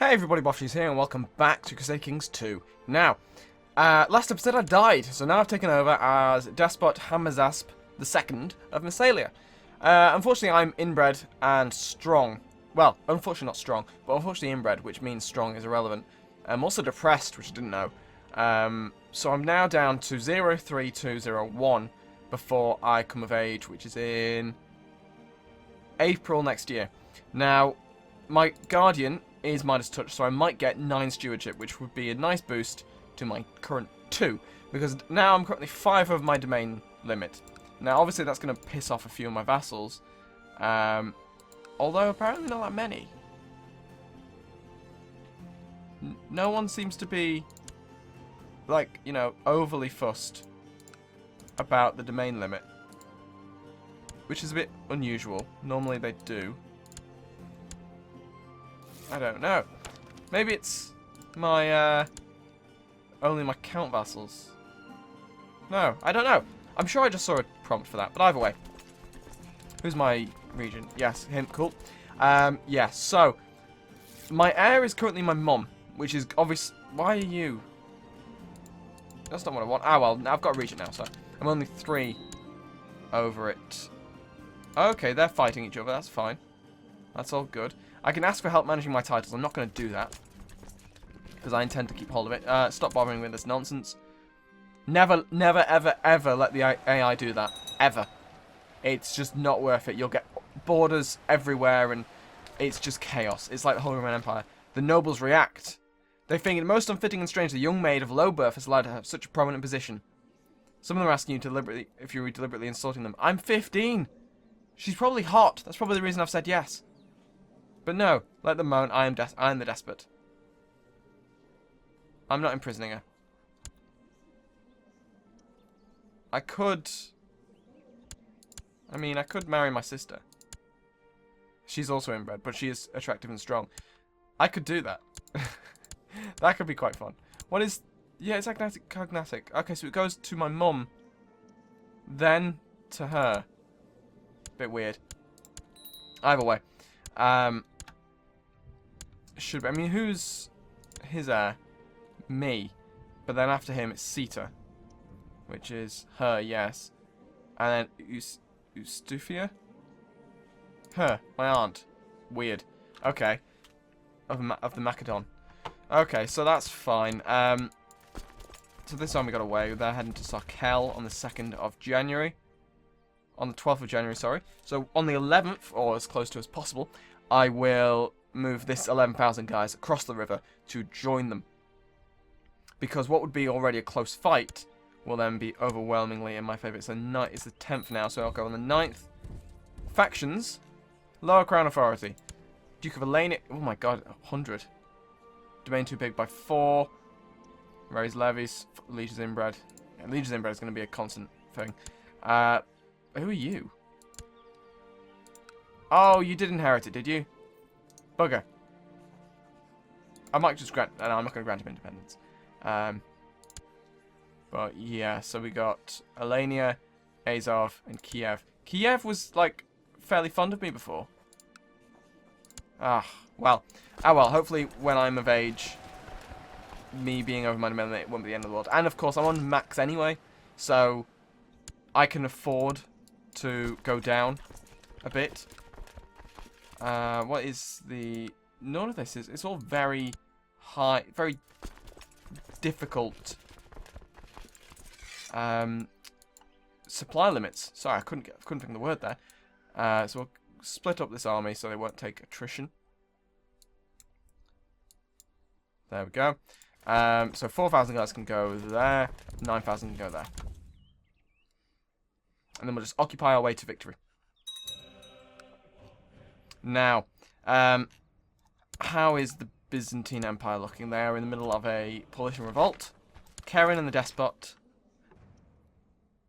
Hey everybody, Boshies here, and welcome back to Crusader Kings 2. Now, last episode I died, so now I've taken over as Despot Hamazasp II of Massalia. Unfortunately, I'm inbred and strong. Well, unfortunately not strong, but unfortunately inbred, which means strong is irrelevant. I'm also depressed, which I didn't know. So I'm now down to 03201 before I come of age, which is in April next year. Now, my Guardian is Midas Touch, so I might get 9 Stewardship, which would be a nice boost to my current 2, because now I'm currently 5 over my domain limit. Now, obviously, that's going to piss off a few of my vassals, although apparently not that many. No one seems to be, like, you know, overly fussed about the domain limit, which is a bit unusual. Normally they do. I don't know. Maybe it's my, only my count vassals. No, I don't know. I'm sure I just saw a prompt for that, but either way. Who's my regent? Yes, him, cool. Yeah, so, my heir is currently my mum, which is obvious. Why are you? That's not what I want. Ah, well, I've got a regent now, so I'm only 3 over it. Okay, they're fighting each other, that's fine. That's all good. I can ask for help managing my titles. I'm not going to do that, because I intend to keep hold of it. Stop bothering with this nonsense. Never, never, ever, ever let the AI do that. Ever. It's just not worth it. You'll get borders everywhere, and it's just chaos. It's like the Holy Roman Empire. The nobles react. They think it most unfitting and strange that a young maid of low birth is allowed to have such a prominent position. Some of them are asking you deliberately if you're deliberately insulting them. I'm 15. She's probably hot. That's probably the reason I've said yes. But no, let them moan. I am the despot. I'm not imprisoning her. I could marry my sister. She's also inbred, but she is attractive and strong. I could do that. That could be quite fun. What is... Yeah, it's cognatic. Okay, so it goes to my mum, then to her. Bit weird. Either way. Should be. I mean, who's his heir? Me. But then after him, it's Sita, which is her, yes. And then Eustufia? Her, my aunt. Weird. Okay. Of the Macedon. Okay, so that's fine. So this time we got away. They're heading to Sarkel on the 2nd of January. On the 12th of January, sorry. So on the 11th, or as close to as possible, I will move this 11,000 guys across the river to join them. Because what would be already a close fight will then be overwhelmingly in my favour. So it's the 10th now, so I'll go on the 9th. Factions. Lower Crown Authority. Duke of Alania. Oh my god, 100. Domain too big by 4. Raise levies. Legions inbred. Yeah, Legions inbred is going to be a constant thing. Who are you? Oh, you did inherit it, did you? Bugger. I might just grant... No, I'm not going to grant him independence. But yeah, so we got Alania, Azov, and Kiev. Kiev was, like, fairly fond of me before. Ah, well. Ah, well, hopefully when I'm of age, me being over my domain limit won't be the end of the world. And, of course, I'm on max anyway, so I can afford to go down a bit. What is the... None of this is... It's all very high... Very difficult... supply limits. Sorry, I couldn't think of the word there. So we'll split up this army so they won't take attrition. There we go. So 4,000 guys can go there. 9,000 can go there. And then we'll just occupy our way to victory. Now, how is the Byzantine Empire looking? They are in the middle of a Paulician revolt. Karen and the despot.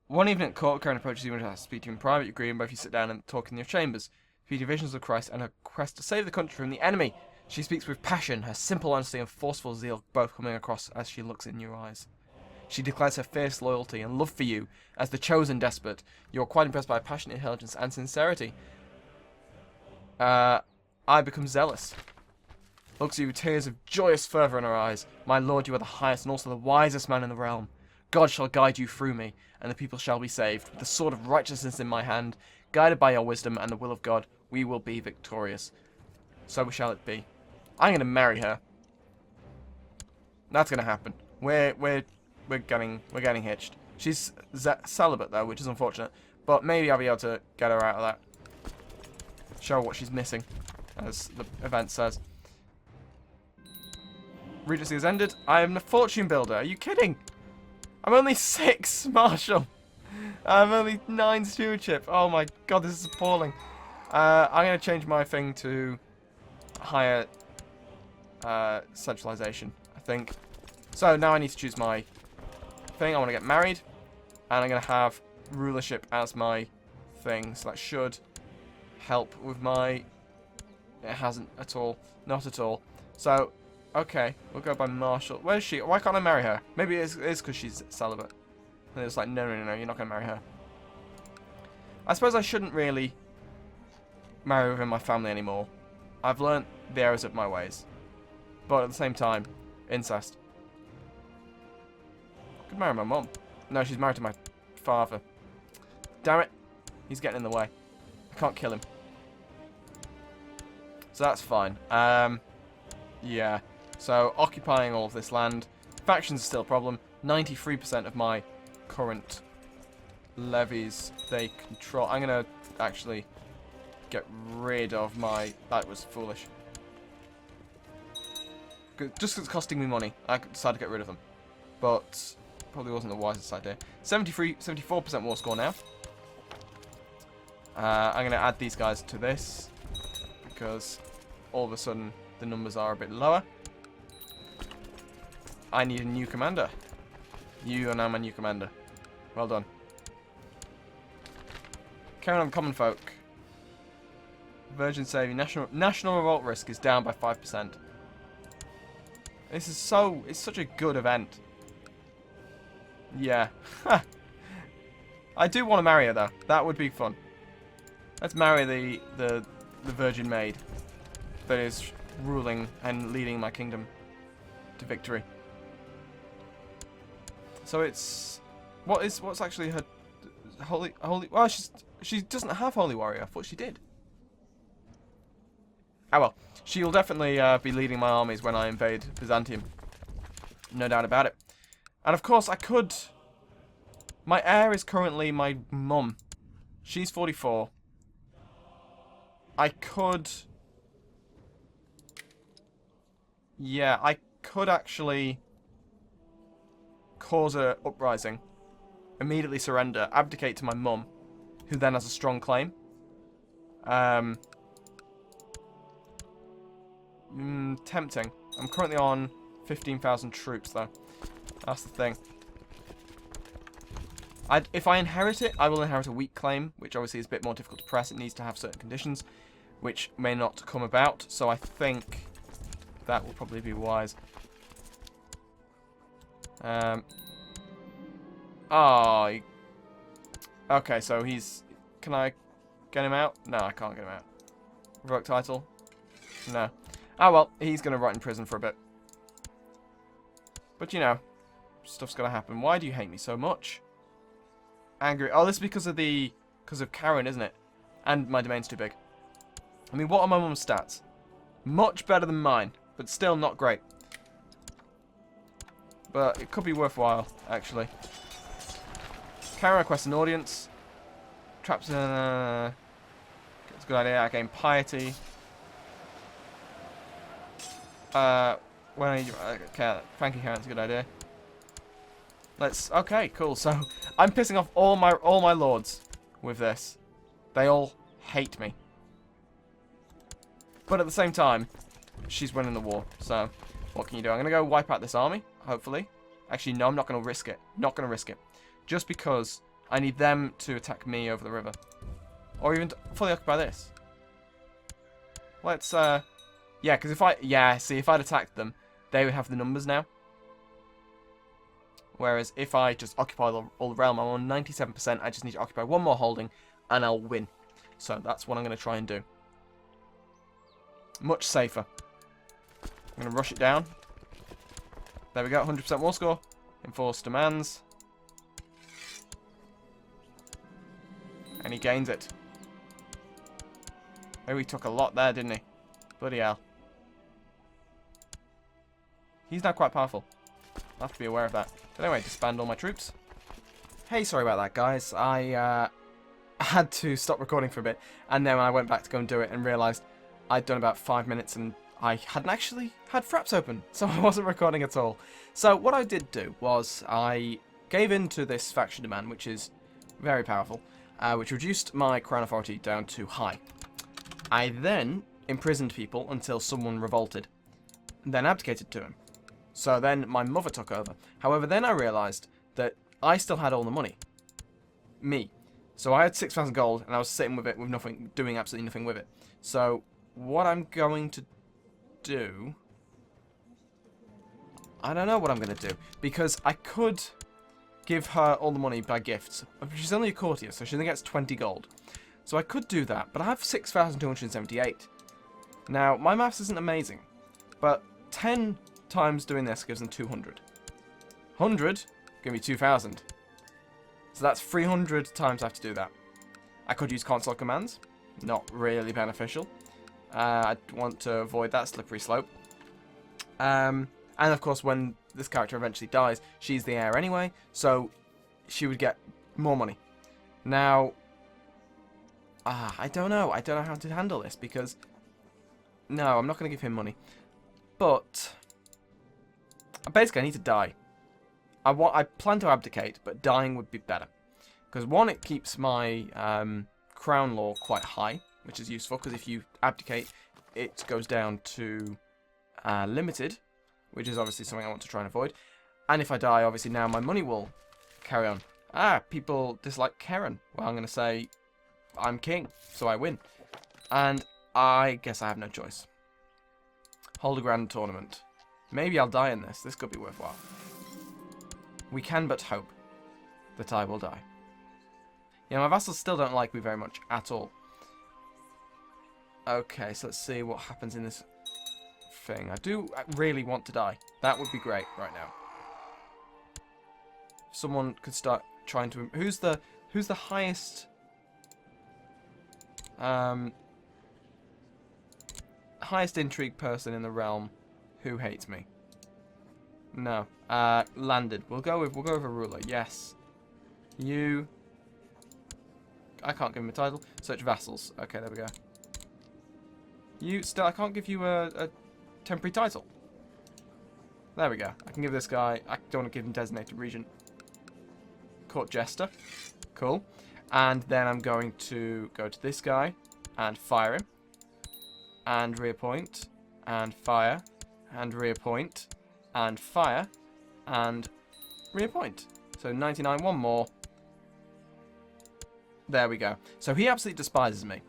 One evening at court, Karen approaches you and asks to speak to you in private. You agree, and both you sit down and talk in your chambers. Speak your visions of Christ and her quest to save the country from the enemy. She speaks with passion, her simple honesty and forceful zeal both coming across as she looks in your eyes. She declares her fierce loyalty and love for you as the chosen despot. You are quite impressed by her passionate intelligence and sincerity. I become zealous. looks at you with tears of joyous fervour in her eyes. My lord, you are the highest and also the wisest man in the realm. God shall guide you through me, and the people shall be saved. With the sword of righteousness in my hand, guided by your wisdom and the will of God, we will be victorious. So shall it be. I'm going to marry her. That's going to happen. We're getting hitched. She's celibate though, which is unfortunate. But maybe I'll be able to get her out of that. Show her what she's missing, as the event says. Regency has ended. I am a fortune builder. Are you kidding? I'm only 6 marshal. I'm only 9 stewardship. Oh my god, this is appalling. I'm going to change my thing to higher centralization, I think. So now I need to choose my thing. I want to get married. And I'm going to have rulership as my thing. So that should help with my... It hasn't at all. Not at all. So, okay. We'll go by marshal. Where's she? Why can't I marry her? Maybe it is because she's celibate. And it's like, no, you're not going to marry her. I suppose I shouldn't really marry within my family anymore. I've learnt the errors of my ways. But at the same time, incest. I could marry my mum. No, she's married to my father. Damn it. He's getting in the way. I can't kill him. So that's fine. Yeah. So, occupying all of this land. Factions are still a problem. 93% of my current levies they control. I'm going to actually get rid of my... That was foolish. Just because it's costing me money, I decided to get rid of them. But probably wasn't the wisest idea. 74% war score now. I'm going to add these guys to this because all of a sudden the numbers are a bit lower. I need a new commander. You are now my new commander. Well done. Carrying on common folk. Virgin saving. National revolt risk is down by 5%. This is it's such a good event. Yeah. I do want to marry her though. That would be fun. Let's marry the virgin maid that is ruling and leading my kingdom to victory. So it's what's actually her holy? Well, she doesn't have holy warrior. I thought she did. Ah well, she'll definitely be leading my armies when I invade Byzantium. No doubt about it. And of course, I could. My heir is currently my mum. She's 44. I could. Yeah, I could actually cause an uprising, immediately surrender, abdicate to my mum, who then has a strong claim. Tempting. I'm currently on 15,000 troops, though. That's the thing. If I inherit it, I will inherit a weak claim, which obviously is a bit more difficult to press. It needs to have certain conditions, which may not come about. So I think that will probably be wise. Okay, so he's... Can I get him out? No, I can't get him out. Revoke title? No. Ah, well, he's going to rot in prison for a bit. But, you know, stuff's going to happen. Why do you hate me so much? Angry. Oh, this is because of Karen, isn't it? And my domain's too big. I mean, what are my mum's stats? Much better than mine, but still not great. But it could be worthwhile, actually. Karen requests an audience. Traps in... It's a good idea. I gain piety. When I... Okay, thank you, Karen. It's a good idea. Let's... Okay, cool. So, I'm pissing off all my lords with this. They all hate me. But at the same time, she's winning the war. So, what can you do? I'm going to go wipe out this army, hopefully. Actually, no, I'm not going to risk it. Not going to risk it. Just because I need them to attack me over the river. Or even fully occupy this. Let's, yeah, because if I... Yeah, see, if I'd attacked them, they would have the numbers now. Whereas if I just occupy all the realm, I'm on 97%. I just need to occupy one more holding, and I'll win. So that's what I'm going to try and do. Much safer. I'm going to rush it down. There we go, 100% war score. Enforce demands. And he gains it. Oh, he took a lot there, didn't he? Bloody hell. He's now quite powerful. I'll have to be aware of that. But anyway, disband all my troops. Hey, sorry about that, guys. I had to stop recording for a bit. And then when I went back to go and do it and realised I'd done about 5 minutes and I hadn't actually had fraps open. So I wasn't recording at all. So what I did do was I gave in to this faction demand, which is very powerful, which reduced my crown authority down to high. I then imprisoned people until someone revolted, then abdicated to him. So then my mother took over. However, then I realised that I still had all the money. Me. So I had 6,000 gold, and I was sitting with it with nothing, doing absolutely nothing with it. So what I'm going to do... I don't know what I'm going to do, because I could give her all the money by gifts. She's only a courtier, so she only gets 20 gold. So I could do that, but I have 6,278. Now, my maths isn't amazing, but 10 times doing this gives them 200. 100 give me 2,000. So that's 300 times I have to do that. I could use console commands. Not really beneficial. I want to avoid that slippery slope. And of course, when this character eventually dies, she's the heir anyway, so she would get more money. Now, I don't know. I don't know how to handle this because... No, I'm not going to give him money. But... Basically, I need to die. I plan to abdicate, but dying would be better. Because one, it keeps my crown law quite high, which is useful, because if you abdicate, it goes down to limited, which is obviously something I want to try and avoid. And if I die, obviously now my money will carry on. People dislike Karen. Well, I'm going to say I'm king, so I win. And I guess I have no choice. Hold a grand tournament. Maybe I'll die in this. This could be worthwhile. We can but hope that I will die. Yeah, my vassals still don't like me very much at all. Okay, so let's see what happens in this thing. I do really want to die. That would be great right now. Someone could start trying to... Who's the highest... highest intrigue person in the realm who hates me? No. Landed. We'll go with a ruler. Yes. You. I can't give him a title. Search vassals. Okay, there we go. You still. I can't give you a temporary title. There we go. I can give this guy. I don't want to give him designated regent. Court jester. Cool. And then I'm going to go to this guy and fire him. And reappoint. And fire. And reappoint. And fire. And reappoint. So 99, one more. There we go. So he absolutely despises me.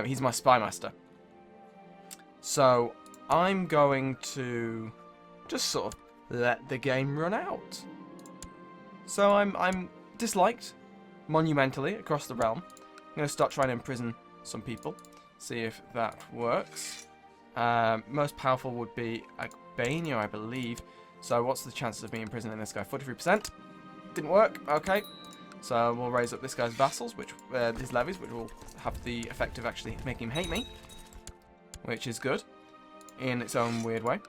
He's my spy master. So I'm going to just sort of let the game run out. So I'm disliked monumentally across the realm. I'm going to start trying to imprison some people. See if that works. Most powerful would be Albania, I believe. So what's the chances of me imprisoning this guy? 43%. Didn't work. Okay. So we'll raise up this guy's vassals, which his levies, which will have the effect of actually making him hate me, which is good in its own weird way.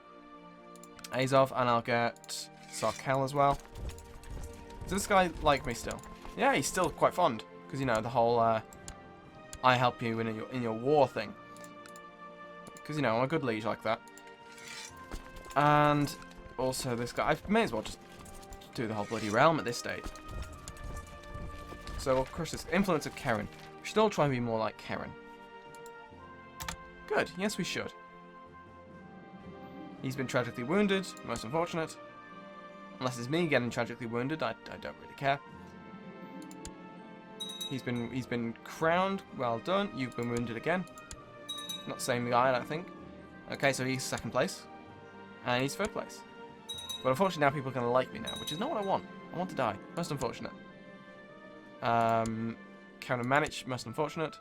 Azov, and I'll get Sarkel as well. Does this guy like me still? Yeah, he's still quite fond, because you know the whole I help you in your war thing. Because you know I'm a good liege like that. And also this guy, I may as well just do the whole bloody realm at this stage. So we'll crush this influence of Karen. We should all try and be more like Karen. Good. Yes, we should. He's been tragically wounded. Most unfortunate. Unless it's me getting tragically wounded, I don't really care. He's been crowned. Well done. You've been wounded again. Not the same guy, I don't think. Okay, so he's second place. And he's third place. But unfortunately now people are going to like me now, which is not what I want. I want to die. Most unfortunate. Counter manage, most unfortunate.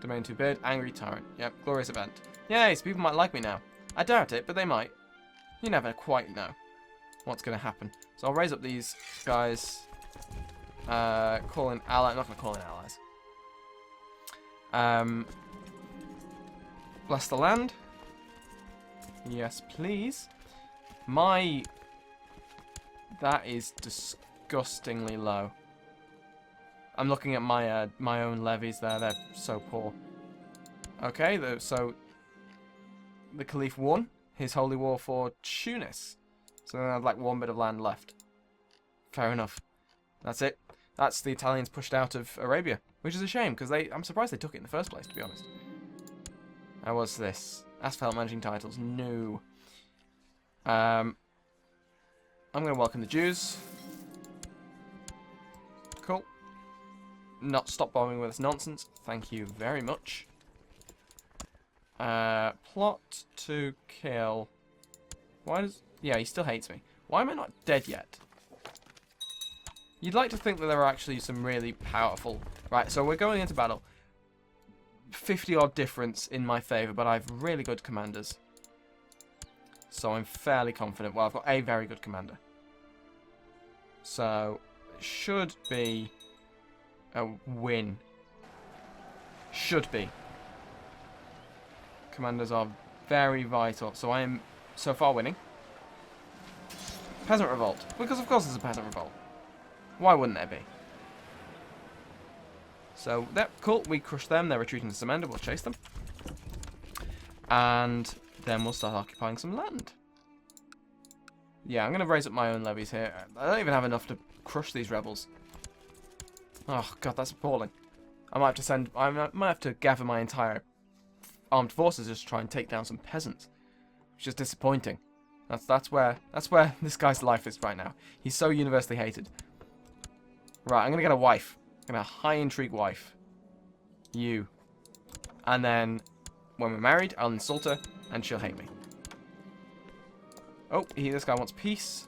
Domain too big. Angry tyrant. Yep, glorious event. Yay, so people might like me now. I doubt it, but they might. You never quite know what's going to happen. So I'll raise up these guys. Call in ally. I'm not going to call in allies. Bless the land. Yes, please. That is disgustingly low. I'm looking at my own levies there. They're so poor. Okay, so the Caliph won his holy war for Tunis. So then I have like one bit of land left. Fair enough. That's it. That's the Italians pushed out of Arabia, which is a shame because I'm surprised they took it in the first place, to be honest. How was this? Asphalt managing titles. No. I'm going to welcome the Jews. Cool. Not stop bombing with this nonsense. Thank you very much. Plot to kill. Why does... Yeah, he still hates me. Why am I not dead yet? You'd like to think that there are actually some really powerful... Right, so we're going into battle. 50-odd difference in my favour, but I have really good commanders. So I'm fairly confident. Well, I've got a very good commander. So, it should be a win. Should be. Commanders are very vital. So I am so far winning. Peasant revolt. Because of course there's a peasant revolt. Why wouldn't there be? So, cool. We crush them. They're retreating to Samanda. We'll chase them. And then we'll start occupying some land. Yeah, I'm going to raise up my own levies here. I don't even have enough to crush these rebels. Oh, God, that's appalling. I might have to gather my entire armed forces just to try and take down some peasants. Which is disappointing. That's where this guy's life is right now. He's so universally hated. Right, I'm going to get a wife. I'm going to high intrigue wife. You. And then, when we're married, I'll insult her, and she'll hate me. Oh, this guy wants peace.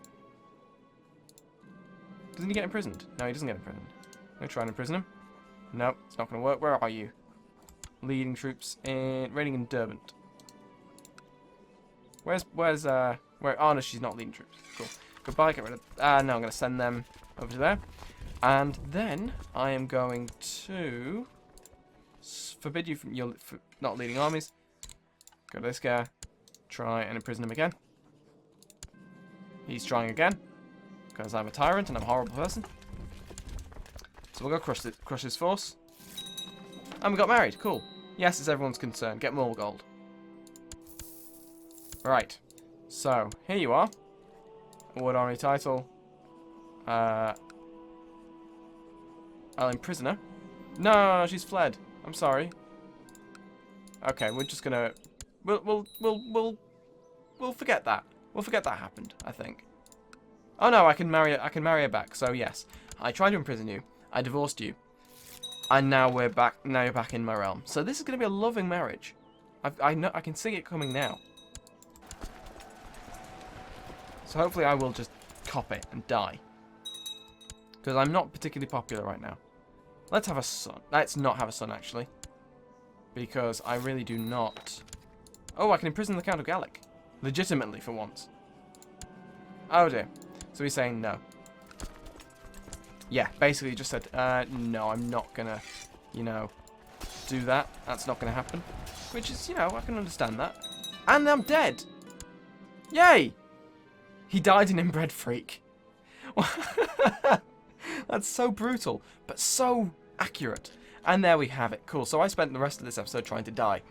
Doesn't he get imprisoned? No, he doesn't get imprisoned. I'm going to try and imprison him. Nope, it's not going to work. Where are you? Leading troops raiding in Derbent. Oh no, she's not leading troops. Cool. Goodbye, get rid of... no, I'm going to send them over to there. And then I am going to forbid you from not leading armies. Go to this guy. Try and imprison him again. He's trying again. Because I'm a tyrant and I'm a horrible person. So we'll go crush his force. And we got married. Cool. Yes, it's everyone's concern. Get more gold. Right. So, here you are. Award army title. I'll imprison her. No, she's fled. I'm sorry. Okay, we're just gonna... We'll forget that. We'll forget that happened, I think. Oh no, I can marry her back. So yes, I tried to imprison you. I divorced you. And now we're back. Now you're back in my realm. So this is going to be a loving marriage. I know. I can see it coming now. So hopefully I will just cop it and die. Because I'm not particularly popular right now. Let's have a son. Let's not have a son actually. Because I really do not. Oh, I can imprison the Count of Gallic. Legitimately for once. Oh dear. So he's saying no. Yeah, basically he just said, no, I'm not gonna, do that. That's not gonna happen. Which is, I can understand that. And I'm dead! Yay! He died an inbred freak. That's so brutal, but so accurate. And there we have it. Cool. So I spent the rest of this episode trying to die.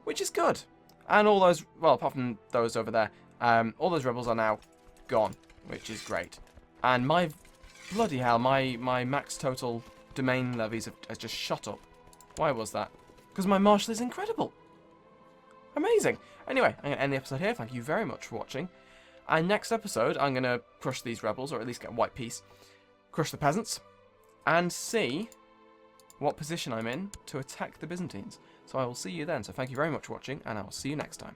Which is good. And all those, well, apart from those over there, all those rebels are now gone. Which is great. And my... Bloody hell, my max total domain levies have just shot up. Why was that? Because my marshal is incredible. Amazing. Anyway, I'm going to end the episode here. Thank you very much for watching. And next episode, I'm going to crush these rebels, or at least get white peace. Crush the peasants. And see what position I'm in to attack the Byzantines. So I will see you then. So thank you very much for watching, and I will see you next time.